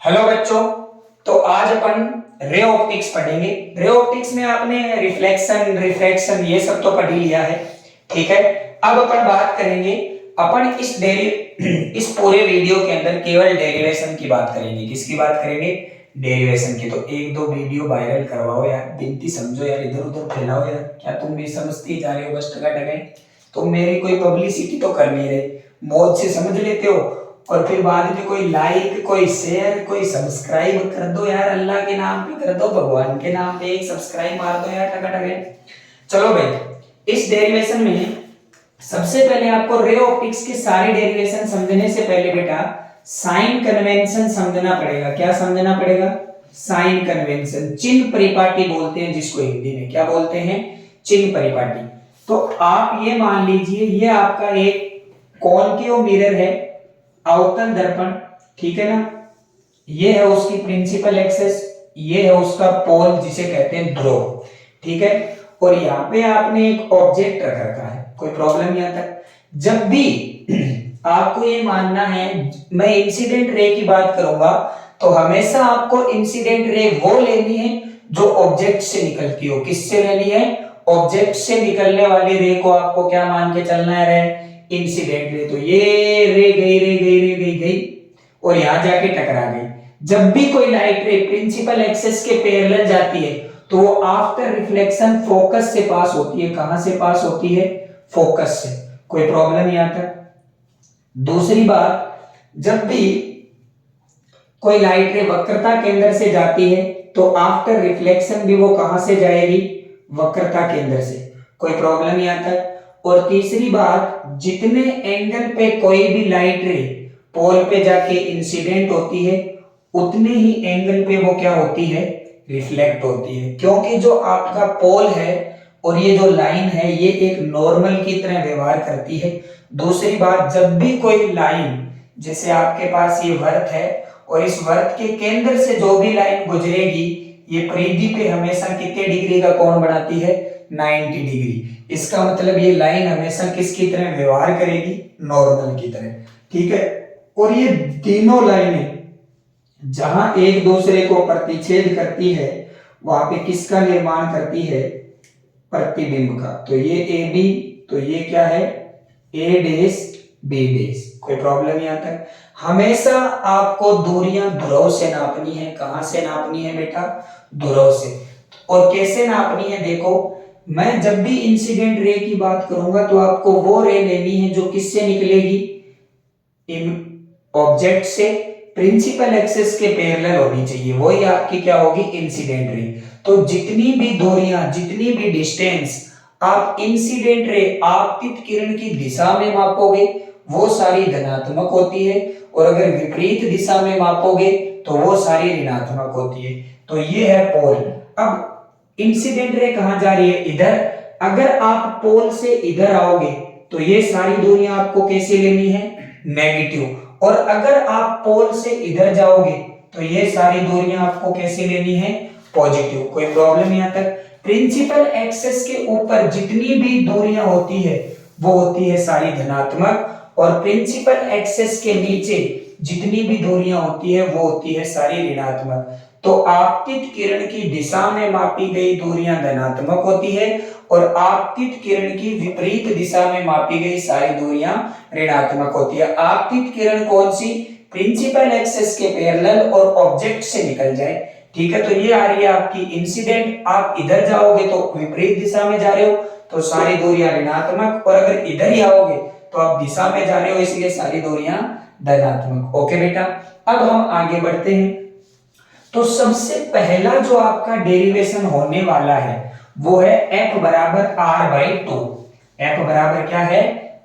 Hello बच्चों। तो आज अपन रे ऑप्टिक्स पढ़ेंगे। रे ऑप्टिक्स में आपने रिफ्लेक्शन रिफ्रैक्शन ये सब तो पढ़ ही लिया है, ठीक है। अब अपन बात करेंगे, अपन इस पूरे वीडियो के अंदर केवल डेरिवेशन की बात करेंगे। किसकी बात करेंगे? डेरिवेशन की। तो एक दो वीडियो वायरल करवाओ यार, बिनती समझो यार, इधर उधर फैलाओ यार। क्या तुम भी समझती जा रहे हो बस टका तुम मेरी कोई पब्लिसिटी तो कर नहीं रहे, मौज से समझ लेते हो और फिर बाद में कोई लाइक कोई शेयर कोई सब्सक्राइब कर दो यार, अल्लाह के नाम पे कर दो, भगवान के नाम पे एक सब्सक्राइब मार दो यार टका। चलो भाई, इस डेरिवेशन में सबसे पहले आपको रे ऑप्टिक्स के सारे डेरिवेशन समझने से पहले बेटा साइन कन्वेंशन समझना पड़ेगा। क्या समझना पड़ेगा? साइन कन्वेंशन, चिन्ह परिपाटी बोलते हैं जिसको हिंदी में। क्या बोलते हैं? चिन्ह परिपाटी। तो आप ये मान लीजिए, ये आपका एक कॉनकेव मिरर है, अवतल दर्पण, ठीक है ना। ये है उसकी प्रिंसिपल एक्सेस, ये है उसका पोल जिसे कहते हैं ध्रुव, ठीक है। और यहाँ पे आपने एक ऑब्जेक्ट रख रखा है, कोई प्रॉब्लम यहाँ तक? जब भी आपको ये मानना है, मैं इंसिडेंट रे की बात करूंगा तो हमेशा आपको इंसिडेंट रे वो लेनी है जो ऑब्जेक्ट से निकलती हो। किससे लेनी है? ऑब्जेक्ट से निकलने वाली रे को आपको क्या मान के चलना है? Ray incident ray. तो ये रे गई रे गई रे गई गई और यहां जाके टकरा गई। जब भी कोई लाइट रे प्रिंसिपल एक्सेस के पैरेलल जाती है तो वो आफ्टर रिफ्लेक्शन फोकस से पास होती है। कहां से पास होती है? फोकस से। कोई प्रॉब्लम यहां तक? दूसरी बात, जब भी कोई लाइट रे वक्रता केंद्र से जाती है तो आफ्टर रिफ्लेक्शन भी वो कहां से जाएगी? वक्रता केंद्र से। कोई प्रॉब्लम यहां तक? और तीसरी बात, जितने एंगल पे कोई भी लाइट रे पोल पे जाके इंसिडेंट होती है उतने ही एंगल पे वो क्या होती है? रिफ्लेक्ट होती है। क्योंकि जो आपका पोल है और ये जो लाइन है ये एक नॉर्मल की तरह व्यवहार करती है। दूसरी बात, जब भी कोई लाइन, जैसे आपके पास ये वर्त है और इस वर्त के केंद्र से जो भी लाइन गुजरेगी ये परिधि पे हमेशा कितने डिग्री का कोण बनाती है? 90 डिग्री। इसका मतलब ये लाइन हमेशा किसकी तरह व्यवहार करेगी? नॉर्मल की तरह, ठीक है। और ये तीनों लाइनें जहां एक दूसरे को प्रतिच्छेद करती है वहां पे किसका निर्माण करती है? प्रतिबिंब का। तो ये ए बी, तो ये क्या है? ए डैश बी डैश। कोई प्रॉब्लम यहां तक? हमेशा आपको दूरियां ध्रुव से नापनी है। कहां से नापनी है बेटा? ध्रुव से। और कैसे नापनी है? देखो, मैं जब भी इंसिडेंट रे की बात करूंगा तो आपको वो रे लेनी है जो किससे निकलेगी? ऑब्जेक्ट से प्रिंसिपल एक्सेस के पैरेलल होनी चाहिए, वही आपकी क्या होगी? Incident ray. तो जितनी भी दूरियां, जितनी भी डिस्टेंस आप इंसिडेंट रे आपतित किरण की दिशा में मापोगे वो सारी धनात्मक होती है और अगर विपरीत दिशा में मापोगे तो वो सारी ऋणात्मक होती है। तो ये है पोल। अब इंसिडेंट रे कहां जा रही है? इधर। अगर आप पोल से इधर आओगे तो ये सारी दूरियां आपको कैसे लेनी है? नेगेटिव। और अगर आप पोल से इधर जाओगे तो ये सारी दूरियां आपको कैसे लेनी है? पॉजिटिव। कोई प्रॉब्लम यहां तक? प्रिंसिपल एक्सेस के ऊपर जितनी भी दूरियां होती है वो होती है सारी धनात्मक और प्रिंसिपल एक्सेस के नीचे जितनी भी दूरियां होती है वो होती है सारी ऋणात्मक। तो आपतित किरण की दिशा में मापी गई दूरियां धनात्मक होती है और आपतित किरण की विपरीत दिशा में मापी गई सारी दूरियां ऋणात्मक होती है। आपतित किरण कौन सी? प्रिंसिपल एक्सेस के पैरेलल और ऑब्जेक्ट से निकल जाए, ठीक है। तो ये आ रही है आपकी इंसिडेंट। आप इधर जाओगे तो विपरीत दिशा में जा रहे हो तो सारी दूरियां ऋणात्मक, और अगर इधर ही आओगे तो आप दिशा में जा रहे हो इसलिए सारी दूरियां धनात्मक। ओके बेटा, अब हम आगे बढ़ते हैं। तो सबसे पहला जो आपका डेरिवेशन होने वाला है वो है F बराबर R/2। F बराबर क्या है?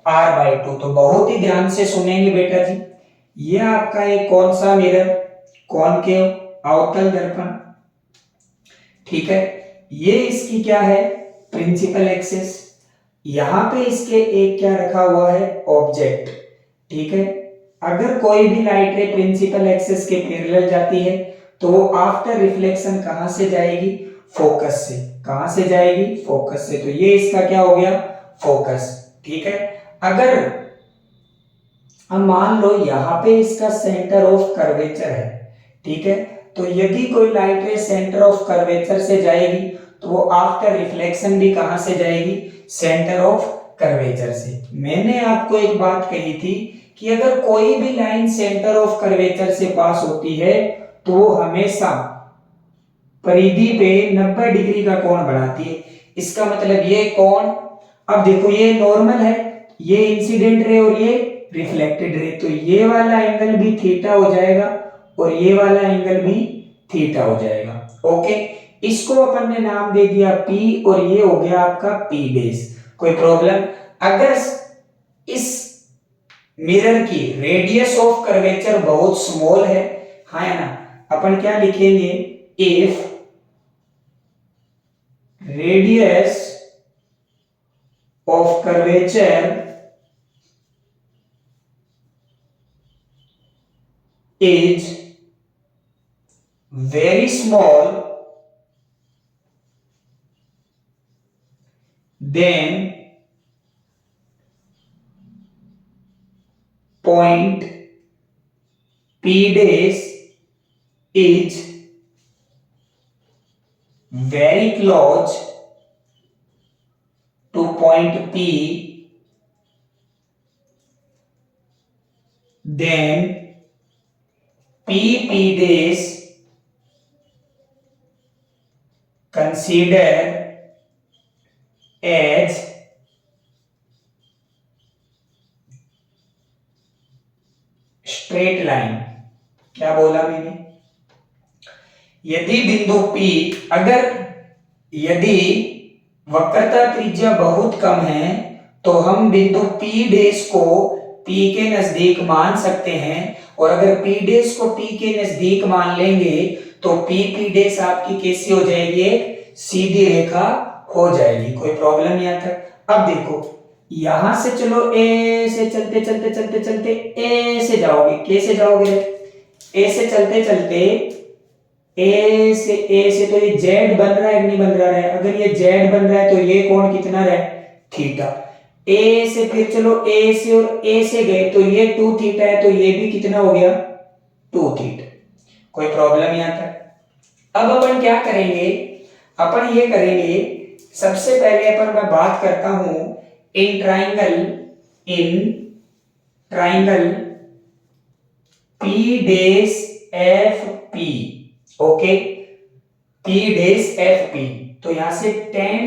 R/2। तो बहुत ही ध्यान से सुनेंगे बेटा जी। ये आपका एक कौन सा मिरर? कॉनकेव अवतल दर्पण, ठीक है। ये इसकी क्या है? Principal axis. यहां पे इसके एक क्या रखा हुआ है? ऑब्जेक्ट, ठीक है। अगर कोई भी लाइट रे प्रिंसिपल एक्सेस के पैरेलल जाती है तो वो आफ्टर रिफ्लेक्शन कहां से जाएगी? फोकस से। कहां से जाएगी? फोकस से। तो ये इसका क्या हो गया? फोकस, ठीक है। अगर हम मान लो यहां पे इसका सेंटर ऑफ कर्वेचर है, ठीक है। तो यदि कोई लाइट रे सेंटर ऑफ कर्वेचर से जाएगी तो वो आफ्टर रिफ्लेक्शन भी कहां से जाएगी, सेंटर ऑफ कर्वेचर से। मैंने आपको एक बात कही थी कि अगर कोई भी लाइन सेंटर ऑफ कर्वेचर से पास होती है तो वो हमेशा परिधि पे 90 डिग्री का कोण बनाती है। इसका मतलब ये कोण, अब देखो ये नॉर्मल है, ये इंसिडेंट रे और ये रिफ्लेक्टेड रे, तो ये वाला एंगल भी थीटा हो जाएगा और ये वाला एंगल भी थीटा हो जाएगा। ओके, इसको अपन ने नाम दे दिया P और ये हो गया आपका P डेश। कोई प्रॉब्लम? अगर इस मिरर की रेडियस ऑफ कर्वेचर बहुत स्मॉल है ना, अपन क्या लिखेंगे, if radius of curvature is very small, then point P dash is very close to point P, then P dash consider as straight line। क्या बोला मैंने? यदि बिंदु P, अगर यदि वक्रता त्रिज्या बहुत कम है तो हम बिंदु P डेश को P के नजदीक मान सकते हैं, और अगर P डेश को P के नजदीक मान लेंगे तो P डेश आपकी कैसी हो जाएगी, एक सीधी रेखा हो जाएगी। कोई प्रॉब्लम यहाँ तक? अब देखो यहां से चलो A से चलते चलते चलते चलते A से जाओगे, कैसे जाओगे, A से चलते चलते A से तो ये Z बन रहा है नहीं बन रहा है? अगर ये Z बन रहा है तो ये कोण कितना रहा है, थीटा। A से फिर चलो A से और A से गए तो ये 2 थीटा है, तो ये भी कितना हो गया, 2 थीटा। कोई प्रॉब्लम यहाँ तक? अब अपन क्या करेंगे, अपन ये करेंगे, सबसे पहले अपन मैं बात करता हूं इन triangle P dash FP। Okay, P dash FP, तो यहां से tan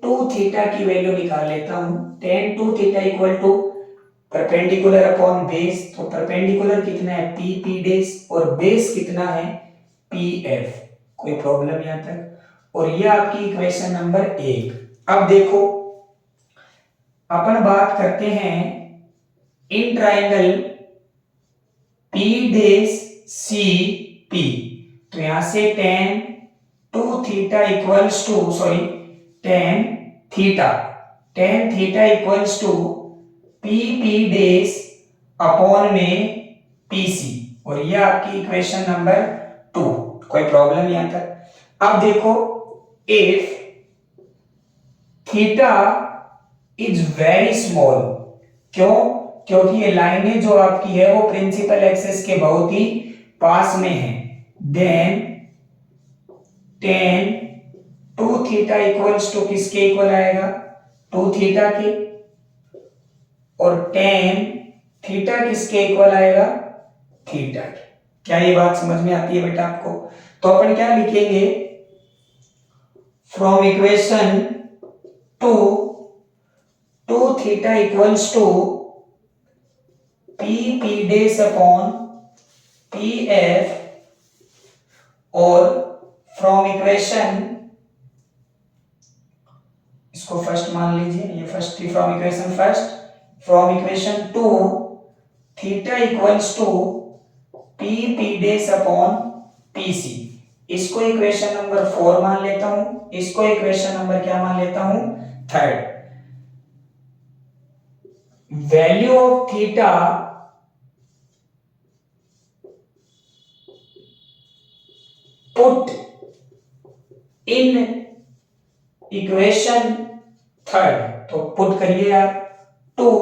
2 थीटा की वैल्यू निकाल लेता हूं। tan 2 theta equal to perpendicular upon base, तो परपेंडिकुलर कितना है, P डेश, और बेस कितना है, PF। कोई प्रॉब्लम यहां तक? और ये आपकी इक्वेशन नंबर 1। अब देखो अपन बात करते हैं in triangle P dash CP, तो यहां से tan 2 theta equals to tan theta equals to P dash upon में PC, और ये आपकी इक्वेशन नंबर 2। कोई प्रॉब्लम यहां तक? अब देखो if theta is very small, क्यों? क्योंकि ये लाइनें जो आपकी है वो प्रिंसिपल एक्सिस के बहुत ही पास में है, then tan 2 theta equals to किसके इक्वल आएगा, 2 थीटा के, और tan थीटा किसके इक्वल आएगा, थीटा के। क्या ये बात समझ में आती है बेटा आपको? तो अपन क्या लिखेंगे, from equation 2 theta equals to P dash upon PF, और फ्रॉम इक्वेशन, इसको फर्स्ट मान लीजिए, ये फर्स्ट थी, from equation first, from equation 2 theta equals to P dash upon PC। इसको इक्वेशन नंबर 4 मान लेता हूं, इसको इक्वेशन नंबर क्या मान लेता हूं, 3। Value of theta put in equation 3, तो पुट करिए आप, 2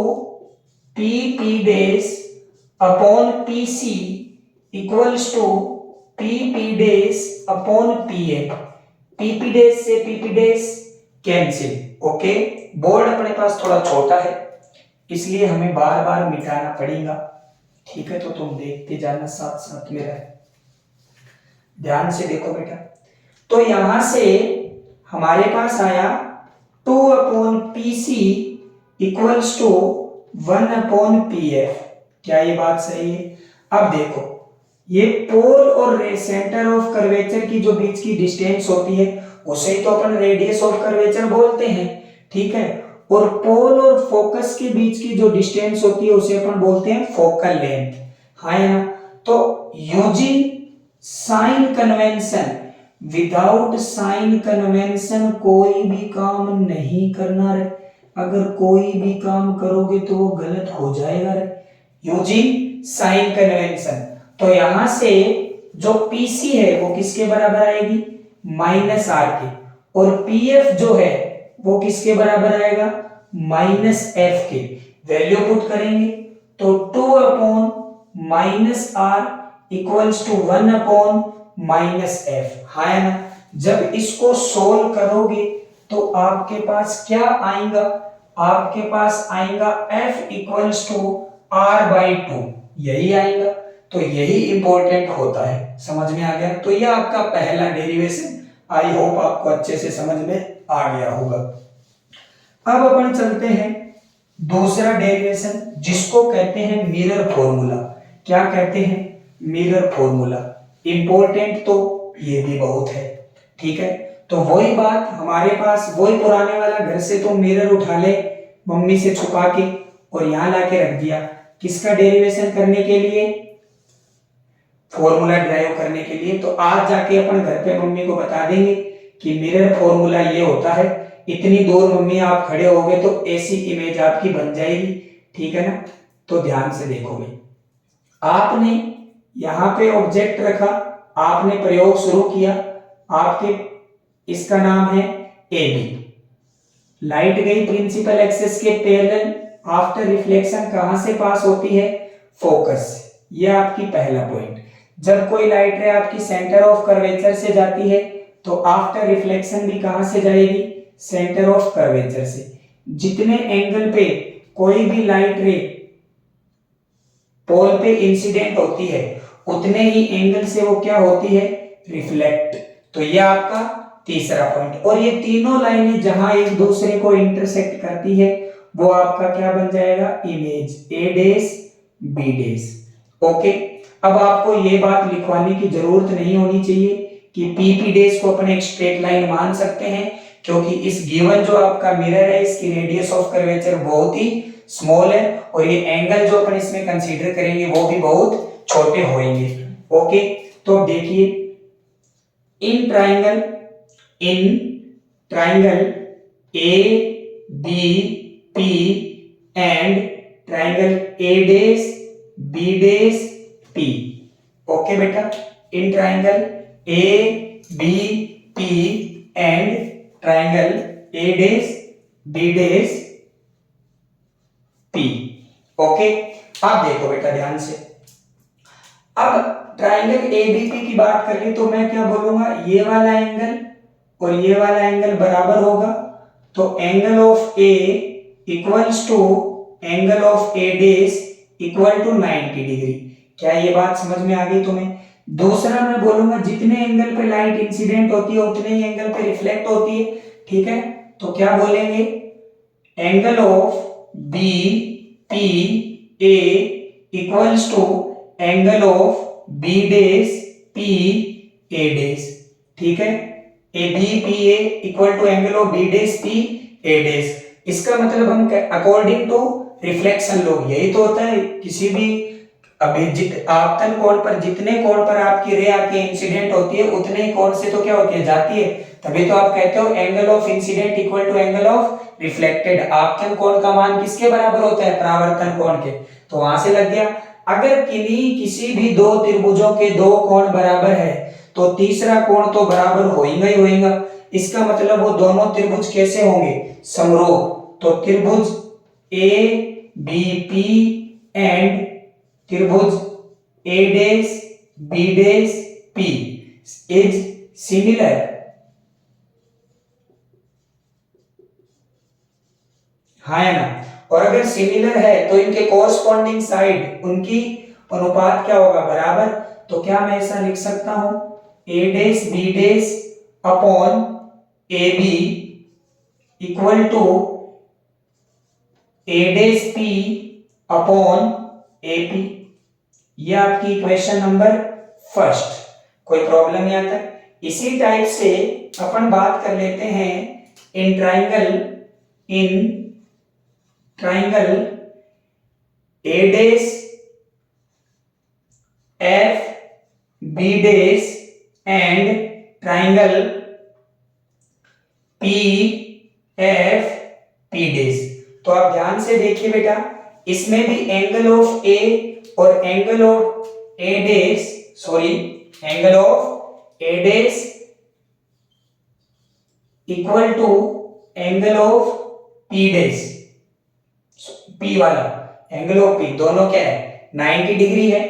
P dash upon PC equals to PP dash upon PF, PP dash से PP dash cancel. Okay, board अपने पास थोड़ा छोटा है इसलिए हमें बार बार मिटाना पड़ेगा, ठीक है। तो तुम देखते जाना साथ साथ मेरा, ध्यान से देखो बेटा। तो यहां से हमारे पास आया 2 upon PC equals to 1 upon PF। क्या ये बात सही है? अब देखो, ये पोल और सेंटर ऑफ कर्वेचर की जो बीच की डिस्टेंस होती है उसे तो अपन रेडियस ऑफ कर्वेचर बोलते हैं, ठीक है। और पोल और फोकस के बीच की जो डिस्टेंस होती है उसे अपन बोलते हैं फोकल लेंथ, हाँ है ना। तो using sign convention, without sign convention कोई भी काम नहीं करना रे। अगर कोई भी काम करोगे तो वो गलत हो जाएगा रे। यूजिंग साइन कन्वेंशन, तो यहां से जो PC है वो किसके बराबर आएगी? -R के, और PF जो है वो किसके बराबर आएगा? -F के। वैल्यू पुट करेंगे तो 2 upon -R equals to 1 upon -F, हाँ है ना। जब इसको सोल्व करोगे तो आपके पास क्या आएगा? आपके पास आएगा F इक्वल्स टू R/2, यही आएगा। तो यही इंपॉर्टेंट होता है, समझ में आ गया? तो यह आपका पहला डेरिवेशन, आई होप आपको अच्छे से समझ में आ गया होगा। अब अपन चलते हैं दूसरा डेरिवेशन जिसको कहते हैं मिरर फॉर्मूला। क्या कहते हैं? Mirror formula. इंपॉर्टेंट तो ये भी बहुत है, ठीक है। तो वही बात हमारे पास, वही पुराने वाला, घर से तो मिरर उठा ले मम्मी से छुपा के और यहां लाके रख दिया, किसका डेरिवेशन करने के लिए? फॉर्मूला ड्राइव करने के लिए। तो आज जाके अपन घर पे मम्मी को बता देंगे कि मिरर फॉर्मूला ये होता है। इतनी दूर मम्मी आप खड़े होगे तो ऐसी इमेज आपकी बन जाएगी, ठीक है ना। तो ध्यान से देखोगे, आपने यहां पे ऑब्जेक्ट रखा, आपने प्रयोग शुरू किया, आपके इसका नाम है AB। लाइट गई प्रिंसिपल एक्सिस के पैरेलल, आफ्टर रिफ्लेक्शन कहां से पास होती है? फोकस से। ये आपकी पहला पॉइंट। जब कोई लाइट रे आपकी सेंटर ऑफ कर्वेचर से जाती है तो आफ्टर रिफ्लेक्शन भी कहां से जाएगी? सेंटर ऑफ कर्वेचर से। जितने एंगल पे कोई भी लाइट रे पोल पे इंसिडेंट होती है उतने ही एंगल से वो क्या होती है? रिफ्लेक्ट। तो ये आपका तीसरा पॉइंट। और ये तीनों लाइनें जहां एक दूसरे को इंटरसेक्ट करती है वो आपका क्या बन जाएगा? Image A dash B dash. Okay, अब आपको ये बात लिखवाने की जरूरत नहीं होनी चाहिए कि PP डैश को अपन एक स्ट्रेट लाइन मान सकते हैं, क्योंकि इस गिवन जो आपका मिरर है इसकी रेडियस ऑफ कर्वेचर बहुत ही स्मॉल है और ये एंगल जो अपन इसमें कंसीडर करेंगे वो भी बहुत छोटे होंगे। ओके, तो देखिए, इन triangle ABP and triangle A dash B dash P। Okay बेटा, इन triangle ABP and triangle A dash B dash P। Okay, अब देखो बेटा ध्यान से, अब ट्राइंगल ABP की बात करिए तो मैं क्या बोलूंगा? ये वाला एंगल और ये वाला एंगल बराबर होगा, तो angle of A equals to angle of A dash equal to 90 degree. क्या ये बात समझ में आ गई तुम्हें? दूसरा मैं बोलूंगा जितने एंगल पे लाइट इंसिडेंट होती है उतने ही एंगल पे रिफ्लेक्ट होती है, ठीक है। तो क्या बोलेंगे? Angle of BPA equals to angle of B dash PA dash, ठीक है। ABPA equal to angle of B dash PA dash. इसका मतलब हम अकॉर्डिंग टू रिफ्लेक्शन लॉ, यही तो होता है किसी भी आपतन कोण पर, जितने कोण पर आपकी रे आके इंसिडेंट होती है उतने ही कोण से तो क्या होती है? जाती है। तभी तो आप कहते हो angle of incident equal to angle of reflected. आपतन कोण का मान किसके बराबर होता है? परावर्तन कोण के। तो वहां से लग गया। अगर किसी भी दो त्रिभुजों के दो कोण बराबर है तो तीसरा कोण तो बराबर होगा ही होगा। इसका मतलब वो दोनों त्रिभुज कैसे होंगे? समरूप। तो त्रिभुज ABP एंड त्रिभुज A dash B dash P is similar हाँ या ना। और अगर सिमिलर है तो इनके कोरस्पॉन्डिंग साइड उनकी अनुपात क्या होगा, बराबर। तो क्या मैं ऐसा लिख सकता हूं, a dash b dash upon ab equal to a dash p upon ap। ये आपकी इक्वेशन नंबर फर्स्ट। कोई प्रॉब्लम यहां तक। इसी टाइप से अपन बात कर लेते हैं in triangle a dash f b dash and triangle p f p dash. तो आप ध्यान से देखिए बेटा, इसमें भी एंगल ऑफ a और angle of a dash angle of a dash equal to angle of p dash. p वाला एंगल ऑफ p दोनों क्या है, 90 डिग्री है।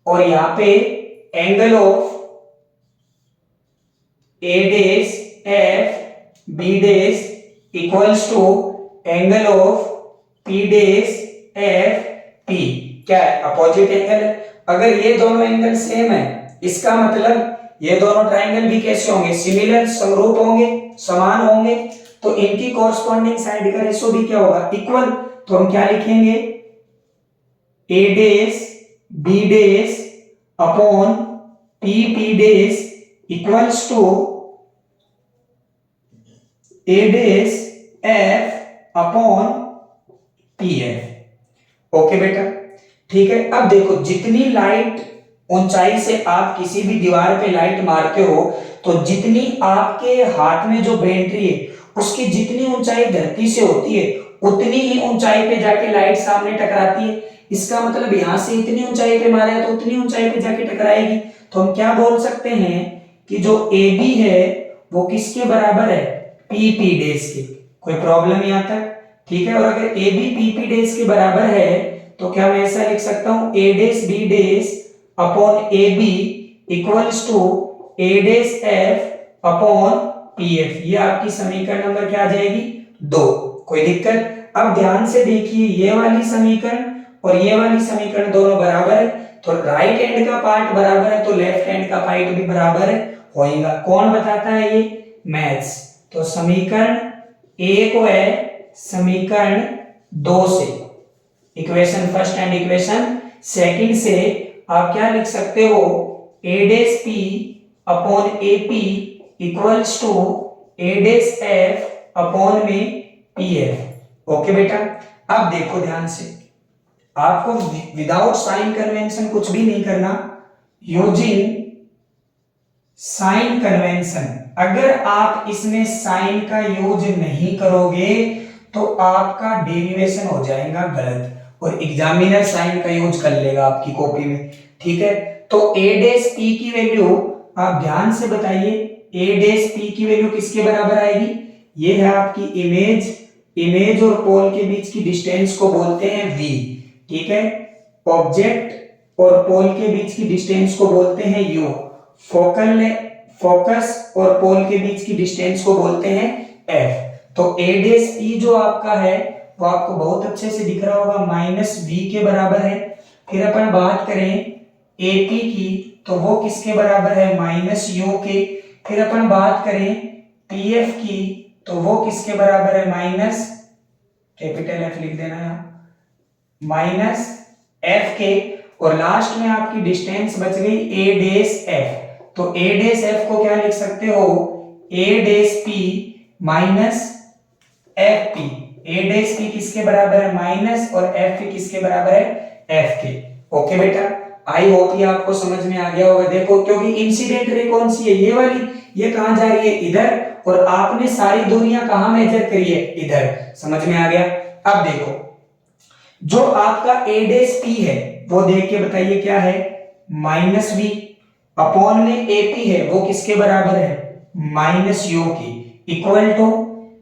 और यहां पे angle of a dash f b dash equals to angle of p dash f p क्या है, अपोजिट एंगल है। अगर ये दोनों एंगल सेम है, इसका मतलब ये दोनों ट्राइंगल भी कैसे होंगे, सिमिलर, समरूप होंगे, समान होंगे। तो इनकी कॉरस्पॉन्डिंग साइड का रेशो भी क्या होगा, इक्वल। तो हम क्या लिखेंगे, a dash b dash upon p dash equals to a dash f upon pf। Okay बेटा, ठीक है। अब देखो, जितनी लाइट ऊंचाई से आप किसी भी दीवार पे लाइट मारते हो, तो जितनी आपके हाथ में जो बैटरी है उसकी जितनी ऊंचाई धरती से होती है, उतनी ही ऊंचाई पे जाके लाइट सामने टकराती है। इसका मतलब यहां से इतनी ऊंचाई पे मारा है तो उतनी ऊंचाई पे जाके टकराएगी। तो हम क्या बोल सकते हैं कि जो AB है वो किसके बराबर है, PP डैश के। कोई प्रॉब्लम यहां तक, ठीक है। और अगर AB PP डैश के बराबर है तो क्या मैं ऐसा लिख सकता हूं, A dash B dash upon AB equals to A dash F upon PF। ये आपकी समीकरण नंबर क्या आ जाएगी, 2। कोई दिक्कत। अब ध्यान से देखिए, ये वाली समीकरण और ये वाली समीकरण दोनों बराबर है, तो राइट हैंड का पार्ट बराबर है तो लेफ्ट हैंड का पार्ट भी बराबर होएगा। कौन बताता है, ये मैथ्स। तो समीकरण 1 है समीकरण 2 से, equation first and equation second से आप क्या लिख सकते हो, a dash p upon AP equals to a dash f upon में pf। ओके बेटा। अब देखो ध्यान से, आपको विदाउट साइन कन्वेंशन कुछ भी नहीं करना, यूजिंग साइन कन्वेंशन। अगर आप इसमें साइन का यूज नहीं करोगे तो आपका डेरिवेशन हो जाएगा गलत, और एग्जामिनर साइन का यूज कर लेगा आपकी कॉपी में, ठीक है। तो a डैश p की वैल्यू आप ध्यान से बताइए, a डैश p की वैल्यू किसके बराबर आएगी, ये है आपकी इमेज और पोल के बीच की डिस्टेंस को बोलते हैं v, ठीक है। ऑब्जेक्ट और पोल के बीच की डिस्टेंस को बोलते हैं u। फोकस और पोल के बीच की डिस्टेंस को बोलते हैं f। तो a डैश p जो आपका है वो आपको बहुत अच्छे से दिख रहा होगा, -v के बराबर है। फिर अपन बात करें AP की, तो वो किसके बराबर है, -u के। फिर अपन बात करें PF की, तो वो किसके बराबर है, कैपिटल F लिख देना है, -f के। और लास्ट में आपकी डिस्टेंस बच गई a डैश f। तो a डैश f को क्या लिख सकते हो, a dash p minus fp। a dash p किसके बराबर है, माइनस, और fp किसके बराबर है, f के। ओके बेटा, आई होप ये आपको समझ में आ गया होगा। देखो, क्योंकि इंसिडेंट रे कौन सी है, ये वाली, ये कहां जा रही है, इधर, और आपने सारी दूरियां कहां मेजर करी है, इधर। समझ में आ गया। अब देखो, जो आपका a डैश p है वो देख के बताइए क्या है, -v अपॉन में AP है वो किसके बराबर है, -u के, इक्वल टू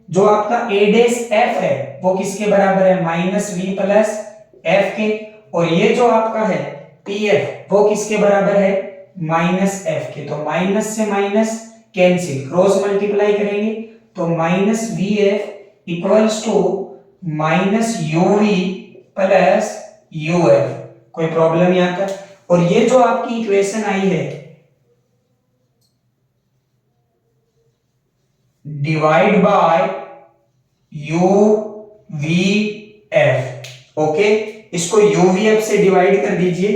जो आपका a डैश f है वो किसके बराबर है, -v प्लस f के। और ये जो आपका है PF वो किसके बराबर है, माइनस एफ के, तो माइनस से माइनस कैंसिल, क्रॉस मल्टीप्लाई करेंगे तो minus V F equals to minus U V plus U F. कोई प्रॉब्लम यहां तक? और ये जो आपकी इक्वेशन आई है divide by U V F, okay, इसको यू वी एफ से डिवाइड कर दीजिए,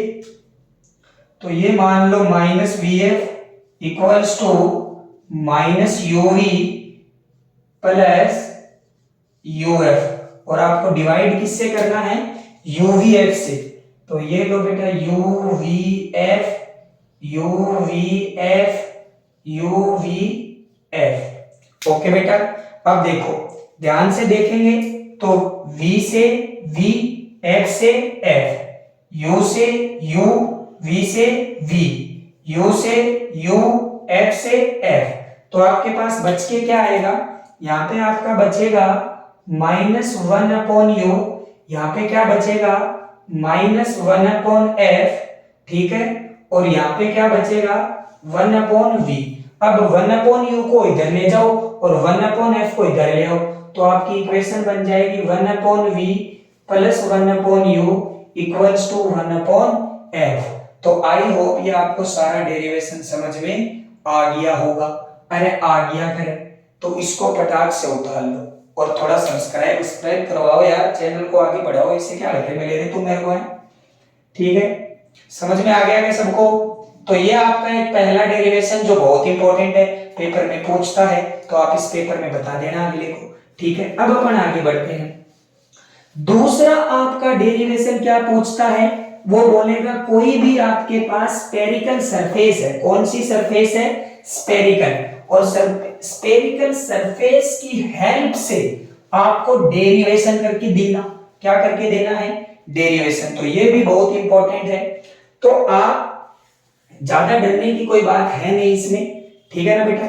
तो ये मान लो minus V F equals to minus U V plus U F, और आपको डिवाइड किससे करना है? यू वी एफ से, तो ये लो बेटा you V F, you V F, you V F, okay बेटा। अब देखो ध्यान से देखेंगे तो v से v, f से f, u से u, v से v, u से u, f से f, तो आपके पास बच के क्या आएगा? यहाँ पे आपका बचेगा माइनस वन अपॉन यू, यहाँ पे क्या बचेगा? माइनस वन अपॉन एफ, ठीक है, और यहाँ पे क्या बचेगा? One upon V. अब वन अपॉन यू को इधर ले जाओ और वन अपॉन एफ को इधर ले आओ, तो आपकी इक्वेशन बन जाएगी one upon V plus one upon U equals to one upon F. तो आई होप ये आपको सारा डेरिवेशन समझ में आ गया होगा। अरे आ गया करे तो इसको फटाक से उतार लो और थोड़ा सब्सक्राइब करवाओ यार, चैनल को आगे बढ़ाओ, इससे क्या हल्के में ले रहे तुम मेरे को है, ठीक है? समझ में आ गया क्या सबको? तो ये आपका एक पहला डेरिवेशन जो बहुत इंपॉर्टेंट है, पेपर में पूछता है, तो आप इस पेपर में बता देना अगले को, ठीक है? अब अपन आगे बढ़ते हैं। दूसरा आपका डेरिवेशन क्या पूछता है? वो बोलेगा कोई भी आपके पास स्फेरिकल सरफेस है। कौन सी सरफेस है? स्फेरिकल। और स्फेरिकल सरफेस की हेल्प से आपको डेरिवेशन करके देना। क्या करके देना है? डेरिवेशन। तो ये भी बहुत इंपॉर्टेंट है, तो आप ज्यादा डरने की कोई बात है नहीं इसमें, ठीक है ना बेटा?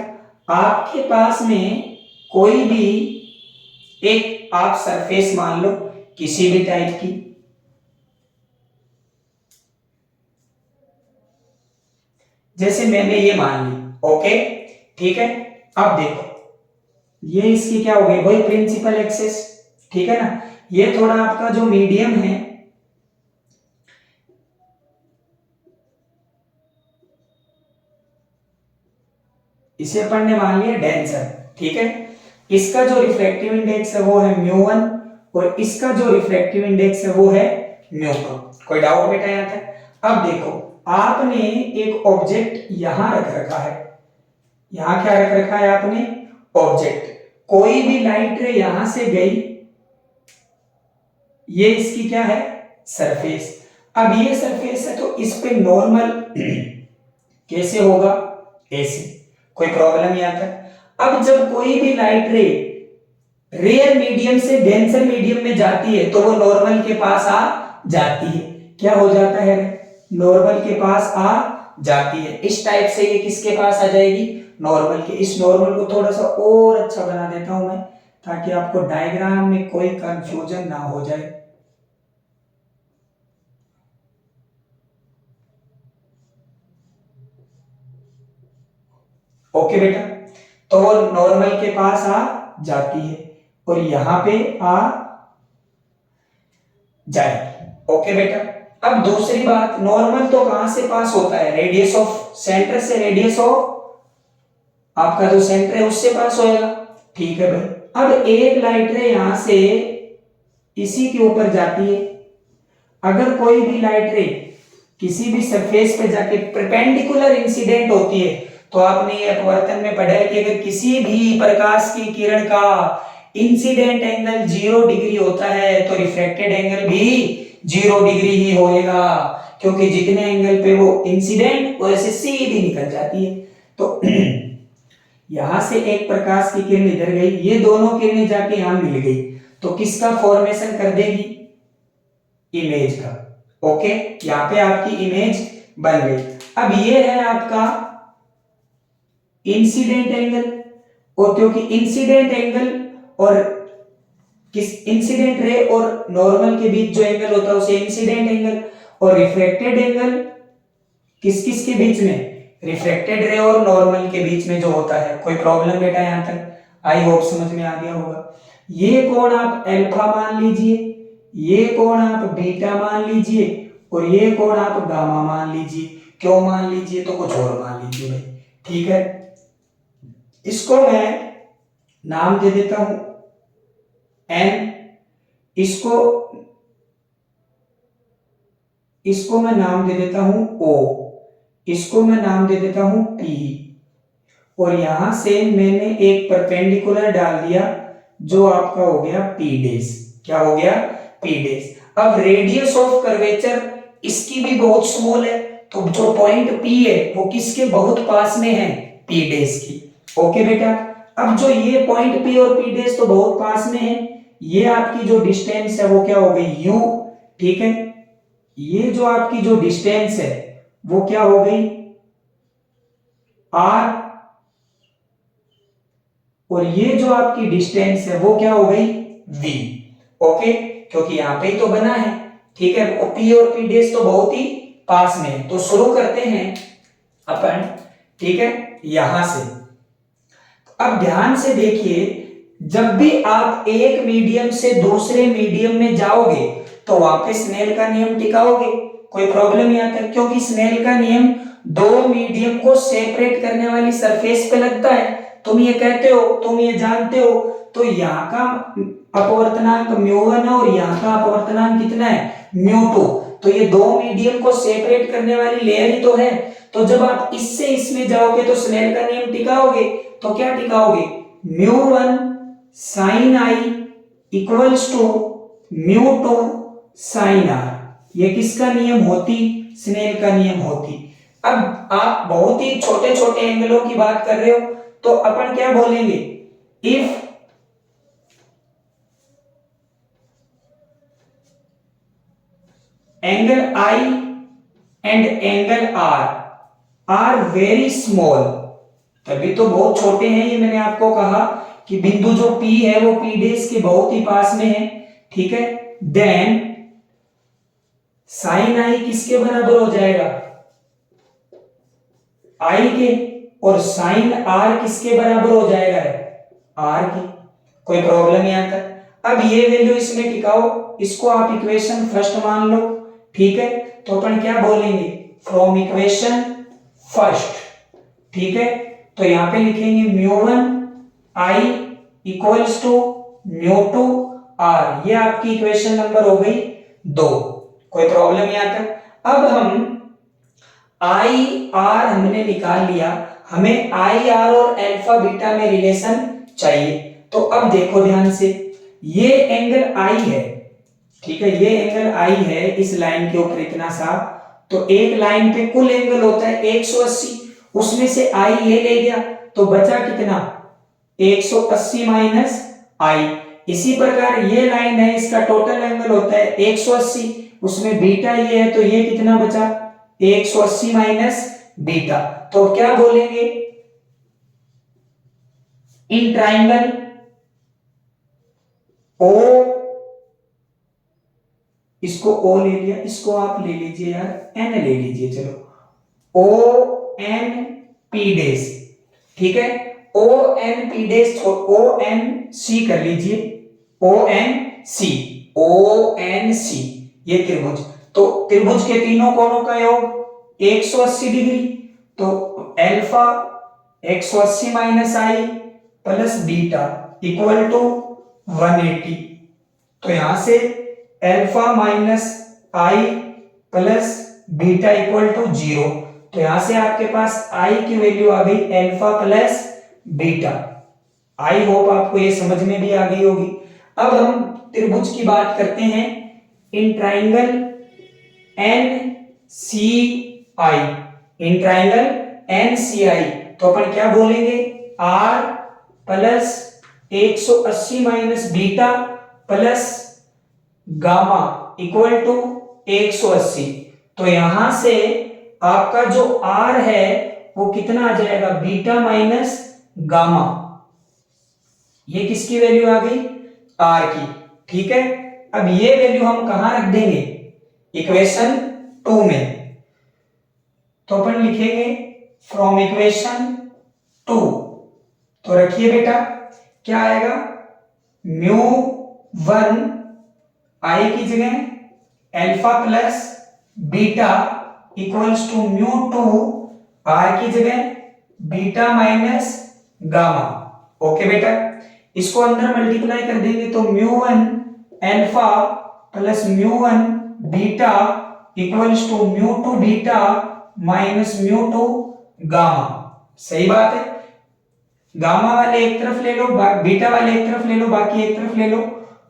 आपके पास में कोई भी एक आप सरफेस मान लो किसी भी टाइप की, जैसे मैंने ये मान ली, ओके, ठीक है? अब देखो ये इसकी क्या हो गई? वही प्रिंसिपल एक्सिस, ठीक है ना? ये थोड़ा आपका जो मीडियम है, इसे अपन ने मान लिया डेंसर, ठीक है? इसका जो रिफ्रैक्टिव इंडेक्स है वो है म्यू1 और इसका जो रिफ्रैक्टिव इंडेक्स है वो है म्यू2। कोई डाउट बेटा यहाँ तक? अब देखो आपने एक ऑब्जेक्ट यहां रख रखा है, यहां क्या रख रखा है आपने? ऑब्जेक्ट। कोई भी लाइट रे यहां से गई, ये इसकी क्या है? सरफेस। अब ये सरफेस है तो इस पे नॉर्मल कैसे होगा? ऐसे। कोई प्रॉब्लम यहां तक? अब जब कोई भी लाइट रे रेयर मीडियम से डेंसर मीडियम में जाती है तो वो नॉर्मल के पास आ जाती है। क्या हो जाता है? नॉर्मल के पास आ जाती है। इस टाइप से ये किसके पास आ जाएगी? नॉर्मल के। इस नॉर्मल को थोड़ा सा और अच्छा बना देता हूं मैं, ताकि आपको डायग्राम में कोई कंफ्यूजन ना हो जाए। ओके बेटा, तो वो नॉर्मल के पास आ जाती है और यहां पे आ जाएगी। ओके बेटा, अब दूसरी बात, नॉर्मल तो कहां से पास होता है? रेडियस ऑफ सेंटर से, रेडियस ऑफ आपका जो सेंटर है उससे पास होएगा, ठीक है भाई? अब एक लाइट रे यहां से इसी के ऊपर जाती है। अगर कोई भी लाइट रे किसी भी सरफेस पे जाके परपेंडिकुलर इंसिडेंट होती है, तो आपने ये अपवर्तन में पढ़ा है कि अगर किसी भी प्रकाश की किरण का इंसिडेंट एंगल 0 डिग्री होता है तो रिफ्रैक्टेड एंगल भी 0 डिग्री ही होएगा, क्योंकि जितने एंगल पे वो इंसिडेंट वैसे सीधी निकल जाती है। तो यहां से एक प्रकाश की किरण इधर गई, ये दोनों किरणें जाके यहां मिल गई, तो किसका फॉर्मेशन कर देगी? इमेज का। ओके, यहां पे आपकी इमेज बन गई। अब ये है आपका इंसिडेंट एंगल, और क्योंकि इंसिडेंट एंगल और किस इंसिडेंट रे और नॉर्मल के बीच जो एंगल होता है उसे इंसिडेंट एंगल, और रिफ्रैक्टेड एंगल किस किस के बीच में, रिफ्लेक्टेड रे और नॉर्मल के बीच में जो होता है। कोई प्रॉब्लम बेटा यहां तक? आई होप समझ में आ गया होगा। ये कोण आप अल्फा मान लीजिए, ये कोण आप बीटा मान लीजिए और ये कोण आप गामा मान लीजिए। क्यों मान लीजिए? तो कुछ और मान लीजिए भाई, ठीक है। इसको मैं नाम दे देता हूं एन, इसको मैं नाम दे देता हूं ओ, इसको मैं नाम दे देता हूं पी, और यहां से मैंने एक परपेंडिकुलर डाल दिया जो आपका हो गया पी डेश। क्या हो गया? P dash. अब रेडियस ऑफ कर्वेचर इसकी भी बहुत स्मॉल है, तो जो पॉइंट पी है वो किसके बहुत पास में है? पी डेश की। ओके बेटा, अब जो ये पॉइंट पी और पी डेश तो बहुत पास में है, ये आपकी जो डिस्टेंस है वो क्या हो गई? यू, ठीक है। ये जो आपकी जो डिस्टेंस है वो क्या हो गई? आर, और ये जो आपकी डिस्टेंस है वो क्या हो गई? v। ओके, क्योंकि यहां पे ही तो बना है, ठीक है। p और p डेश तो बहुत ही पास में है, तो शुरू करते हैं अपन, ठीक है, यहां से। अब ध्यान से देखिए, जब भी आप एक मीडियम से दूसरे मीडियम में जाओगे तो वहां पे स्नेल का नियम टिकाओगे। कोई प्रॉब्लम यहां तक? क्योंकि स्नेल का नियम दो मीडियम को सेपरेट करने वाली सरफेस पे लगता है। तुम ये कहते हो, तुम ये जानते हो, तो यहाँ का अपवर्तनांक μ1 है और यहाँ का अपवर्तनांक कितना है? μ2। तो ये दो मीडियम को सेपरेट करने वाली लेयर ही तो है। तो जब आप इससे इसमें जाओगे तो स्नेल का नियम टिकाओगे, तो क्या टिकाओगे? μ1 sin i equals to μ2 sin r। ये किसका नियम होती? स्नेल का नियम होती। अब आप बहुत ही छोटे छोटे एंगलों की बात कर रहे हो, तो अपन क्या बोलेंगे? If angle I and angle R are very small, तभी तो बहुत छोटे हैं ये। मैंने आपको कहा कि बिंदु जो P है वो P डेश के बहुत ही पास में है, ठीक है। देन साइन I किसके बराबर हो जाएगा? I के, और साइन R किसके बराबर हो जाएगा? R के। कोई प्रॉब्लम यहां तक? अब ये वैल्यू इसमें टिकाओ, इसको आप इक्वेशन फर्स्ट मान लो, ठीक है। तो अपन क्या बोलेंगे? फ्रॉम इक्वेशन फर्स्ट, ठीक है। तो यहां पे लिखेंगे μ1 I इक्वल्स टू μ2 R। ये आपकी इक्वेशन नंबर हो गई 2। कोई प्रॉब्लम यहां तक? अब हम I R हमने निकाल लिया, हमें I R और अल्फा बीटा में रिलेशन चाहिए। तो अब देखो ध्यान से, ये एंगल I है, ठीक है, ये एंगल I है इस लाइन के ऊपर इतना सा। तो एक लाइन पे कुल एंगल होता है 180, उसमें से I ये ले गया तो बचा कितना? 180 माइनस I। इसी प्रकार ये लाइन है, इसका टोटल एंगल होता है 180, उसमें बीटा ये है, तो ये कितना बचा? 180 माइनस बीटा। तो क्या बोलेंगे? इन ट्राइंगल O, इसको O ले लिया, इसको आप ले लीजिए यार, N ले लीजिए, चलो O N P डेश, ठीक है। O N P dash, O N C कर लीजिए, O N C, O N C, ये त्रिभुज। तो त्रिभुज के तीनों कोणों का योग 180 डिग्री। तो alpha 180 minus I plus beta equal to 180। तो यहां से alpha minus I plus beta equal to 0। तो यहां से आपके पास I की वैल्यू आ गई alpha plus beta. I hope आपको ये समझ में भी आ गई होगी। अब हम त्रिभुज की बात करते हैं, in triangle NCI, in triangle NCI। तो अपन क्या बोलेंगे? R plus 180 minus beta plus gamma equal to 180। तो यहां से आपका जो R है वो कितना आ जाएगा? Beta minus gamma. ये किसकी वैल्यू आ गई? R की, ठीक है। अब ये वैल्यू हम कहां रख देंगे? इक्वेशन 2 में। तो अपन लिखेंगे फ्रॉम इक्वेशन 2, तो रखिए बेटा क्या आएगा, म्यू 1 आई की जगह alpha plus beta equals to mu 2 R की जगह बीटा माइनस गामा। ओके बेटा, इसको अंदर मल्टीप्लाई कर देंगे तो mu 1 alpha plus mu 1 beta equals to mu 2 beta minus mu 2 gamma. सही बात है, गामा वाले एक तरफ ले लो, बीटा वाले एक तरफ ले लो, बाकी एक तरफ ले लो,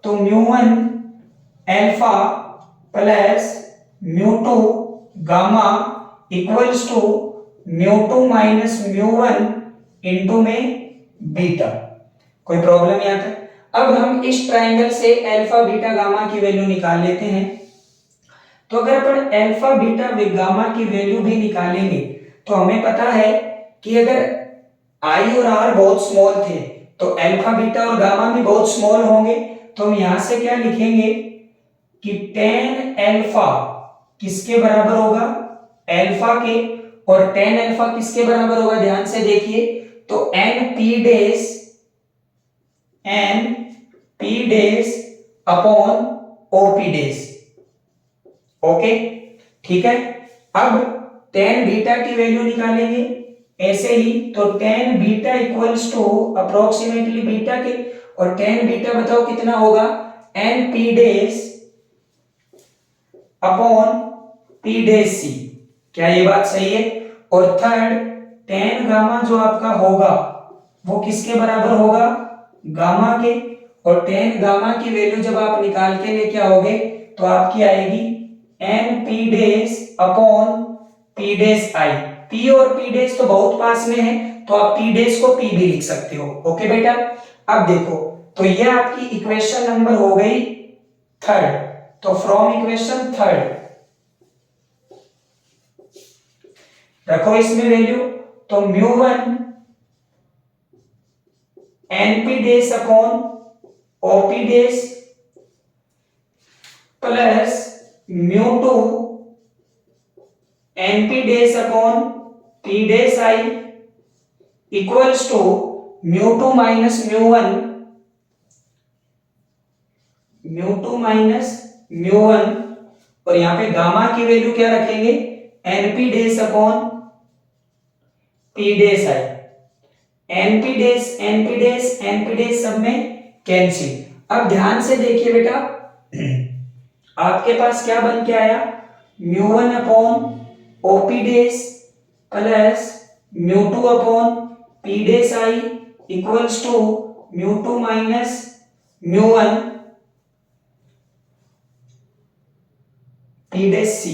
तो mu 1 alpha plus mu 2 gamma equals to mu 2 minus mu 1 into में बीटा। कोई प्रॉब्लम यहाँ तक? अब हम इस ट्रायंगल से अल्फा बीटा गामा की वैल्यू निकाल लेते हैं। तो अगर अपन अल्फा बीटा गामा की वैल्यू भी निकालेंगे तो हमें पता है कि अगर आई और आर बहुत स्मॉल थे तो अल्फा बीटा और गामा भी बहुत स्मॉल होंगे। तो हम यहां से क्या लिखेंगे कि tan अल्फा किसके बराबर होगा, अल्फा के, और tan अल्फा किसके बराबर होगा, ध्यान से देखिए, तो n p days upon OP days. Okay ठीक है, अब tan बीटा की वैल्यू निकालेंगे ऐसे ही, तो tan beta equals to approximately beta के, और tan बीटा बताओ कितना होगा, np dash upon p dash c। क्या ये बात सही है? और थर्ड tan गामा जो आपका होगा वो किसके बराबर होगा, गामा के, और tan गामा की वैल्यू जब आप निकाल के लेके आओगे तो आपकी आएगी np dash upon p dash i। p और p डेज तो बहुत पास में है तो आप p डेज को p भी लिख सकते हो। ओके बेटा, अब देखो, तो ये आपकी इक्वेशन नंबर हो गई थर्ड। तो फ्रॉम इक्वेशन थर्ड रखो इसमें वैल्यू, तो mu 1 np dash upon OP dash plus mu 2 np dash upon p dash i equals to mu 2 minus mu 1 और यहां पे गामा की वैल्यू क्या रखेंगे, np dash upon p dash i। np days सब में कैंसिल। अब ध्यान से देखिए बेटा, आपके पास क्या बन के आया, mu 1 upon OP dash plus mu 2 upon p dash i equals to mu 2 minus mu 1 p dash c।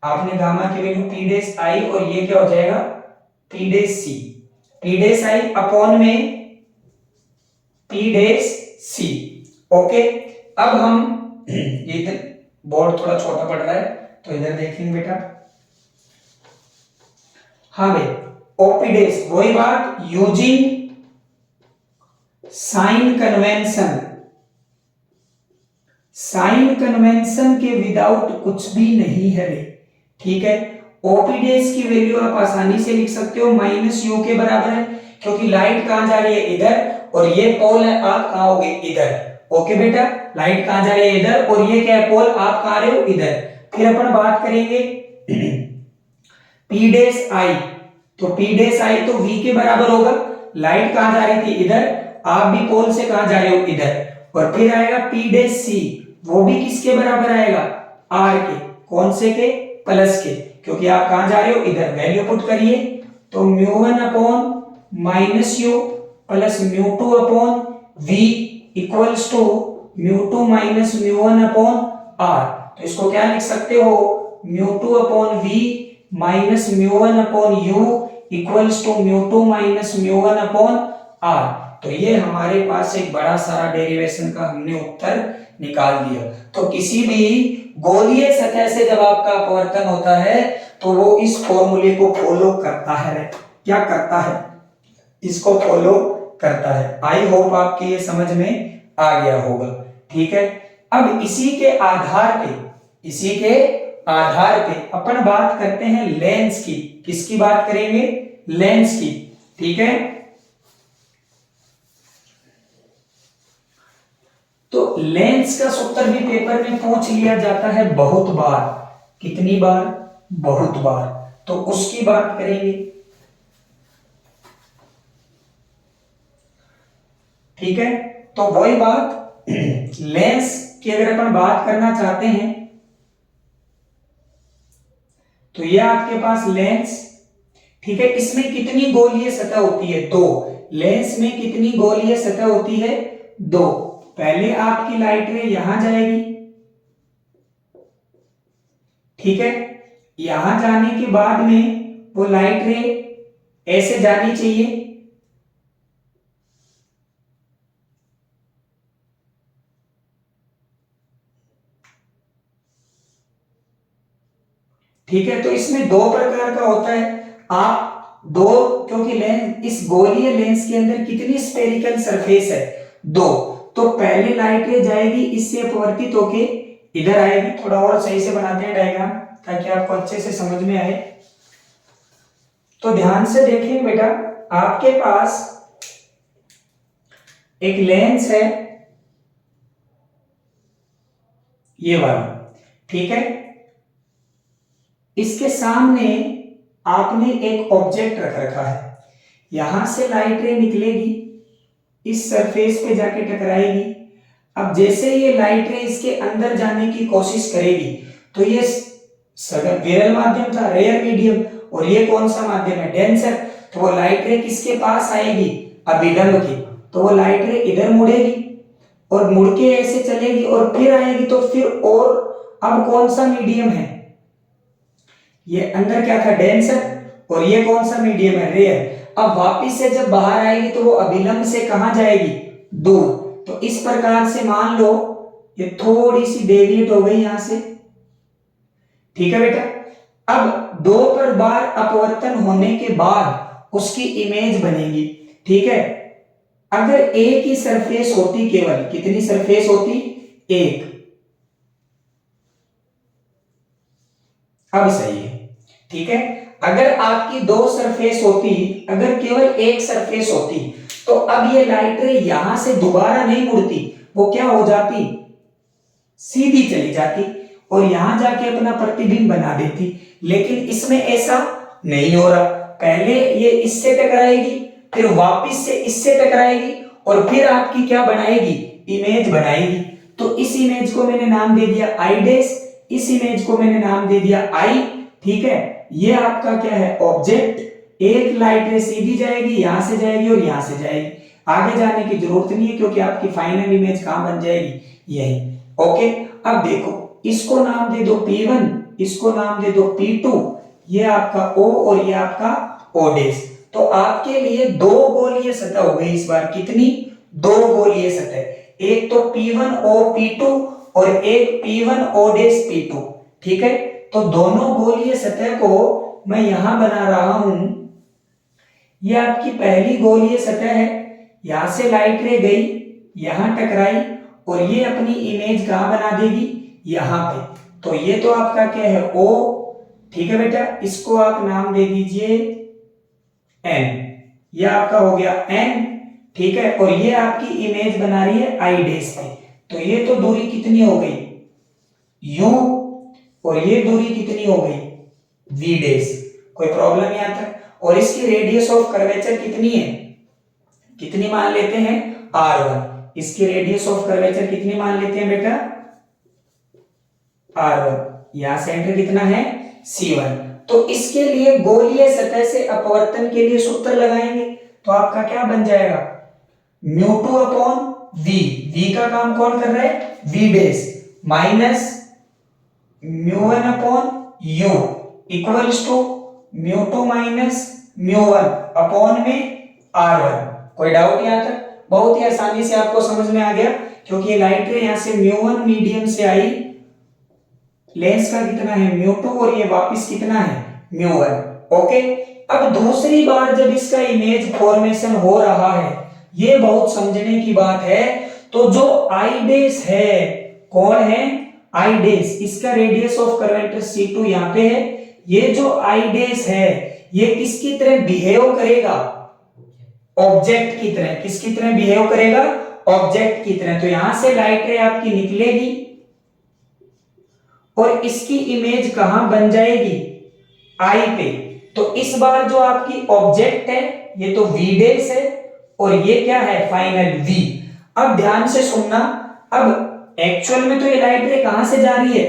आपने गामा की वैल्यू p डेज i और ये क्या हो जाएगा, p dash c, p dash i upon में p डेज c। ओके, अब हम ये बोर्ड थोड़ा छोटा पड़ रहा है तो इधर देखेंगे बेटा। हाँ भाई, OP डेज वही बात, using sign convention, sign convention के विदाउट कुछ भी नहीं है रे। ठीक है, OP डेज की वैल्यू आप आसानी से लिख सकते हो माइनस यू के बराबर है, क्योंकि लाइट कहां जा रही है, इधर, और ये पोल है, आप कहां होगे, इधर। ओके बेटा, लाइट कहां जा रही है, इधर, और ये क्या है, पोल, आप कहां रहे हो, इधर। फिर अपन बात करेंगे p डेज i, तो p डेज i तो v के बराबर होगा, लाइट कहां जा रही थी, इधर, आप भी पोल से कहां जा रहे हो, इधर। और फिर आएगा p डेज c, वो भी किसके बराबर आएगा, r के, कौन से के, प्लस के, क्योंकि आप कहां जा रहे हो, इधर। वैल्यू पुट करिए, तो mu 1 upon minus U plus mu 2 upon v equals to mu 2 minus mu 1 upon r। तो इसको क्या लिख सकते हो, mu 2 upon v minus mu 1 upon u equals to mu 2 minus mu 1 upon r। तो ये हमारे पास एक बड़ा सारा डेरिवेशन का हमने उत्तर निकाल दिया। तो किसी भी गोलीय सतह से जब आपका अपवर्तन होता है तो वो इस फॉर्मूले को फॉलो करता है। क्या करता है, इसको फॉलो करता है। आई होप आपके ये समझ में आ गया होगा। ठीक है, अब इसी के आधार पे अपन बात करते हैं लेंस की। किसकी बात करेंगे? लेंस की। ठीक है, तो लेंस का सूत्र भी पेपर में पूछ लिया जाता है बहुत बार। कितनी बार? बहुत बार। तो उसकी बात करेंगे। ठीक है, तो वही बात लेंस की अगर अपन बात करना चाहते हैं तो ये आपके पास लेंस। ठीक है, इसमें कितनी गोलीय सतह होती है? 2। लेंस में कितनी गोलीय सतह होती है? 2। पहले आपकी लाइट रे यहां जाएगी। ठीक है, यहां जाने के बाद में वो लाइट रे ऐसे जानी चाहिए। ठीक है, तो इसमें 2 प्रकार का होता है। आप दो, क्योंकि लेंस, इस गोलीय लेंस के अंदर कितनी स्फेरिकल सरफेस है? 2। तो पहले लाइट रे जाएगी, इससे अपवर्तित होके इधर आएगी। थोड़ा और सही से बनाते हैं डायग्राम ताकि आपको अच्छे से समझ में आए। तो ध्यान से देखिए बेटा, आपके पास एक लेंस है ये वाला। ठीक है, इसके सामने आपने एक ऑब्जेक्ट रख रखा है। यहां से लाइट रे निकलेगी, इस सरफेस पे जाके टकराएगी। अब जैसे ये लाइट रे इसके अंदर जाने की कोशिश करेगी तो ये विरल माध्यम था, रेयर मीडियम, और ये कौन सा माध्यम है? डेंसर। तो वो लाइट रे किसके पास आएगी? अभिलंब की। तो वो लाइट रे इधर मुड़ेगी और मुड़ के ऐसे चलेगी और फिर आएगी। तो फिर और अब कौन सा मीडियम है? ये अंदर क्या था? डेंसर। और ये कौन सा मीडियम है? रेयर। अब वापिस से जब बाहर आएगी तो वो अभिलंब से कहां जाएगी? दूर। तो इस प्रकार से मान लो ये थोड़ी सी डेविएट हो गई यहां से। ठीक है बेटा, अब 2 पर बार अपवर्तन होने के बाद उसकी इमेज बनेगी। ठीक है, अगर एक ही सरफेस होती, केवल कितनी सरफेस होती? एक। अब सही है। ठीक है, अगर आपकी 2 सरफेस होती, अगर केवल एक सरफेस होती, तो अब ये लाइट रे यहां से दोबारा नहीं मुड़ती, वो क्या हो जाती? सीधी चली जाती और यहां जाके अपना प्रतिबिंब बना देती। लेकिन इसमें ऐसा नहीं हो रहा। पहले ये इससे टकराएगी, फिर वापस से इससे टकराएगी और फिर आपकी क्या बनाएगी? इमेज बनाएगी। तो इस इमेज को मैंने नाम दे दिया आई डैश, इस इमेज को मैंने नाम दे दिया आई। ठीक है, ये आपका क्या है? ऑब्जेक्ट। एक लाइट रे सीधी जाएगी, यहां से जाएगी और यहां से जाएगी। आगे जाने की जरूरत नहीं है क्योंकि आपकी फाइनल इमेज कहां बन जाएगी? यही। ओके, अब देखो, इसको नाम दे दो P1, इसको नाम दे दो P2, ये आपका O और ये आपका O डैश। तो आपके लिए 2 गोलीय सतह हो गई इस बार। कितनी? 2 गोलीय सतह। एक तो P1O P2 और एक P1O डैश P2। ठीक है, तो दोनों गोलीय सतह को मैं यहां बना रहा हूं। ये आपकी पहली गोलीय सतह है। यहां से लाइट रे गई, यहां टकराई और ये अपनी इमेज कहां बना देगी? यहां पे। तो ये तो आपका क्या है? O। ठीक है बेटा, इसको आप नाम दे दीजिए N। ये आपका हो गया N। ठीक है, और ये आपकी इमेज बना रही है I डैश पे। तो ये तो दूरी कितनी हो गई? U। और ये दूरी कितनी हो गई? V dash. कोई प्रॉब्लम यहां तक? और इसकी रेडियस ऑफ कर्वेचर कितनी है? कितनी मान लेते हैं? R1। इसकी रेडियस ऑफ कर्वेचर कितनी मान लेते हैं बेटा? R1। यहां सेंटर कितना है? C1। तो इसके लिए गोलीय सतह से अपवर्तन के लिए सूत्र लगाएंगे। तो आपका क्या बन जाएगा? μ2 अपॉन V। V का काम कौन कर रहा है? V dash minus μ1 upon U equals to μ2 minus μ1 upon में R1। कोई डाउट यहां तक? बहुत ही आसानी से आपको समझ में आ गया क्योंकि ये लाइट रे यहां से μ1 मीडियम से आई, लेंस का कितना है? μ2 और ये वापस कितना है? μ1। ओके, अब दूसरी बार जब इसका इमेज फॉर्मेशन हो रहा है, ये बहुत समझने की बात है। तो जो आई डैश है, कौन है? आई डैश, इसका रेडियस ऑफ कर्वेटर C2 यहाँ पे है। ये जो आई डैश है ये किसकी तरह बिहेव करेगा? ऑब्जेक्ट की तरह। किसकी तरह बिहेव करेगा? ऑब्जेक्ट की तरह। तो यहां से लाइट रे आपकी निकलेगी और इसकी इमेज कहां बन जाएगी? आई पे। तो इस बार जो आपकी ऑब्जेक्ट है ये तो V डैश है और ये क्या है? Final V। अब ध्यान से सुनना, अब एक्चुअल में तो ये लाइट रे कहां से जा रही है?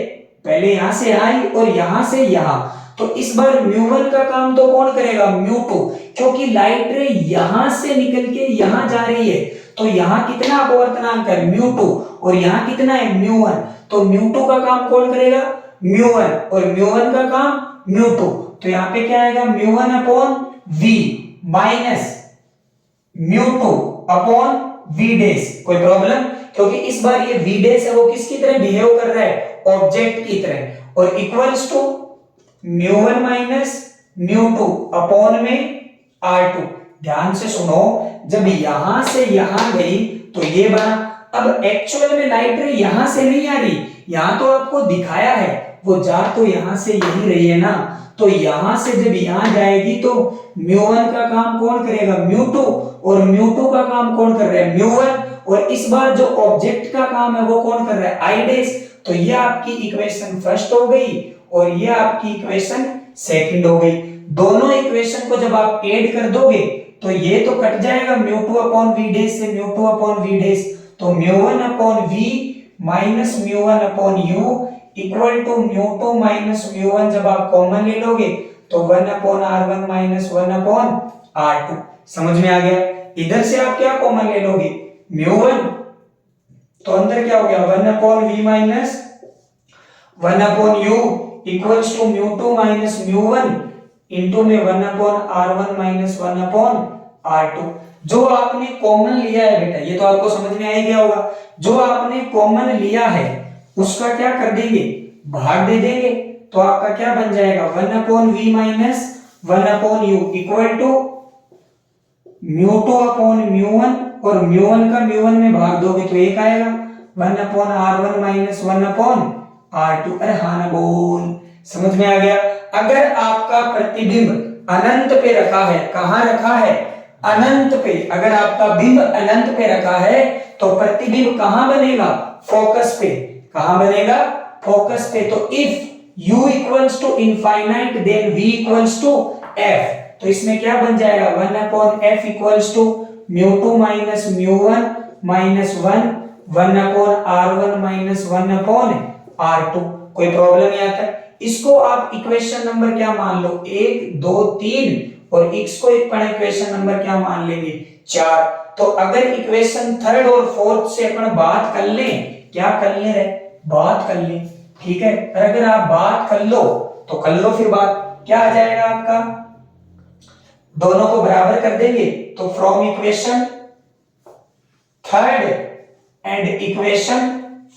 पहले यहां से आई और यहां से यहां। तो इस बार μ1 का काम तो कौन करेगा? μ2, क्योंकि लाइट रे यहां से निकल के यहां जा रही है। तो यहां कितना अपवर्तनांक है? μ2 और यहां कितना है? μ1। तो μ2 का काम कौन करेगा? μ1 और μ1 का काम μ2। तो यहां पे क्या आएगा? μ1 upon V minus μ2 upon V dash. कोई प्रॉब्लम? क्योंकि इस बार ये V डैश है वो किसकी तरह बिहेव कर रहा है? ऑब्जेक्ट की तरह। और इक्वल्स टू μ1 माइनस μ2 अपॉन में R2। ध्यान से सुनो, जब यहां से यहां गई तो ये बना। अब एक्चुअल में लाइट रे यहां से नहीं आ रही, यहां तो आपको दिखाया है वो जा तो यहां से यही रही है ना। तो यहां से जब यहां जाएगी तो μ1 का काम कौन करेगा? μ2 और μ2 का काम कौन कर रहा है? μ1। और इस बार जो ऑब्जेक्ट का काम है वो कौन कर रहा है? I dash. तो ये आपकी इक्वेशन फर्स्ट हो गई और ये आपकी इक्वेशन सेकंड हो गई। दोनों इक्वेशन को जब आप ऐड कर दोगे तो ये तो कट जाएगा μ2 अपॉन V डैश से μ2 अपॉन V डैश। तो μ1 upon V minus μ1 upon U equal to μ2 minus μ1। जब आप कॉमन ले लोगे तो 1 upon R1 minus 1 upon R2। समझ में आ गया? इधर से आप क्या कॉमन ले लोगे? μ1, तो अंदर क्या हो गया? 1 upon V minus 1 upon U equals to μ2 minus μ1 into में 1 upon R1 minus 1 upon R2। जो आपने कॉमन लिया है बेटा, ये तो आपको समझ में आ ही गया होगा। जो आपने कॉमन लिया है उसका क्या कर देंगे? भाग दे देंगे। तो आपका क्या बन जाएगा? 1 upon V minus 1 upon U equal to μ2 upon μ1 और μ1 का μ1 में भाग दोगे तो एक आएगा 1 upon R1 minus 1 upon R2। अरे हाँ ना बोल, समझ में आ गया? अगर आपका प्रतिबिंब अनंत पे रखा है, कहां रखा है? अनंत पे। अगर आपका बिंब अनंत पे रखा है तो प्रतिबिंब कहां बनेगा? फोकस पे। कहां बनेगा? फोकस पे। तो if u equals to infinite then v equals to f। तो इसमें क्या बन जाएगा? 1 upon f equals to μ2 minus μ1 minus 1 upon R1 minus 1 upon R2। कोई प्रॉब्लम नहीं आता? इसको आप इक्वेशन नंबर क्या मान लो? 1 2 3 और x को एक इक्वेशन नंबर क्या मान लेंगे? 4। तो अगर इक्वेशन थर्ड और फोर्थ से अपन बात कर लें, क्या कर ले रहे? बात कर लें, ठीक है? अगर आप बात कर लो तो कर लो, फिर बात क्या आ जाएगा आपका? दोनों को बराबर कर देंगे तो from equation third and equation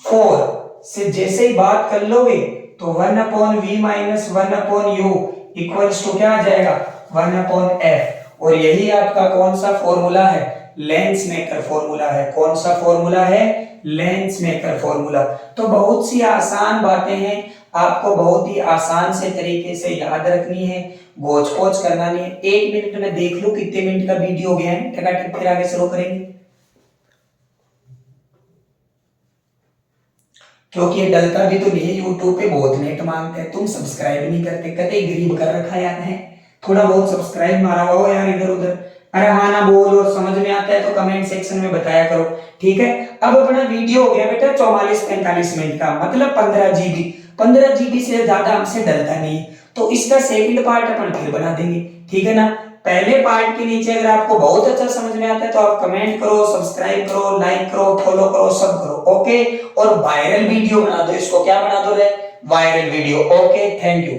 4 से जैसे ही बात कर लोगे तो 1 upon V minus 1 upon U equals to क्या आ जाएगा? 1 अपॉन F। और यही आपका कौन सा फॉर्मूला है? लेंस मेकर फॉर्मूला है। कौन सा फॉर्मूला है? Lens maker formula. तो बहुत सी आसान बातें हैं, आपको बहुत ही आसान से तरीके से याद रखनी है, गोच पोच करना नहीं है। 1 मिनट में देख लो कितने मिनट का वीडियो हो गया है, टकाटक फिर आगे शुरू करेंगे। क्योंकि ये डलता भी तो नहीं, यूट्यूब पे बहुत नेट मांगते हैं, तुम सब्सक्राइब नहीं करते, कते गरीब कर रखा यार है। थोड़ा बहुत सब्सक्राइब मारा हुआ हो यार इधर उधर। अरे हाँ ना बोल, और समझ में आता है तो कमेंट सेक्शन में बताया करो, ठीक है? अब अपना वीडियो हो गया बेटा 44-45 मिनट का, मतलब 15 GB। 15 GB से ज्यादा हमसे डलता नहीं, तो इसका सेकंड पार्ट अपन फिर बना देंगे, ठीक है ना? पहले पार्ट के नीचे अगर आपको बहुत अच्छा समझ में आता है तो आप कमेंट करो, सब्सक्राइब करो, लाइक करो, फॉलो करो, सब करो, ओके? और वायरल वीडियो बना दो, इसको क्या बना दो रे? Viral video. Okay, thank you.